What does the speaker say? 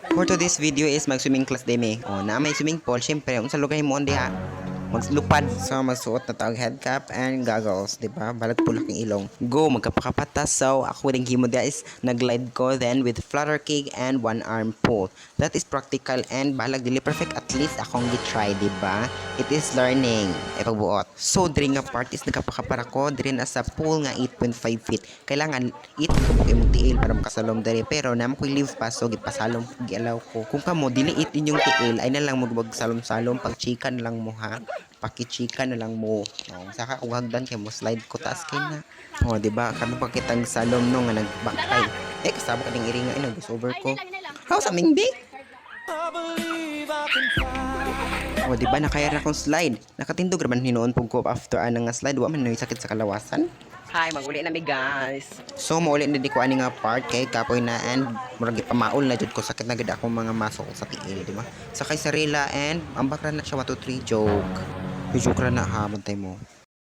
For today's video is mag-swimming class deme. O, na may swimming pool, syempre, kung sa lugar mo diha, maglupad. So, magsuot na tawag head cap and goggles, di ba? Balag pulak yung ilong. Go, magkapakapatas. So, ako rin himo dia is nag-glide ko then with flutter kick and one arm pull. That is practical and balag dili perfect. At least akong gitry, di ba? It is learning. E pagbuot. So, diri nga part is nagkapakapara ko. Diri na sa pool nga 8.5 feet. Kailangan 8 kabuk imong tiil para makasalom diri. Pero naman ko'y live pa, so gipasalom, gialaw ko. Kung kamo, dili 8 inyong tiil, ay na lang magsalom-salom. Pag chikan lang mo ha. Pakichika na lang mo. Oh, saka kung hagdan kay mo slide ko taas kay na. Oh, di ba? Kami pa kitang salom no nga nagbakay. Kasama ka ding iringa nag over ko. How sa ming big? Oh, di ba nakaya na akong slide? Nakatindog raman hinuon pug ko after nga slide wa man nay sakit sa kalawasan. Hi, maguli na mi guys. So mauli na di ko ani nga part kay kapoy na and murag pamaol na jud ko sakit na gid akong mga masok sa tiil, di ba? Sakay sa rela and ambak ra na siya 1 2 3 joke. Joke ra na ha, bantay mo.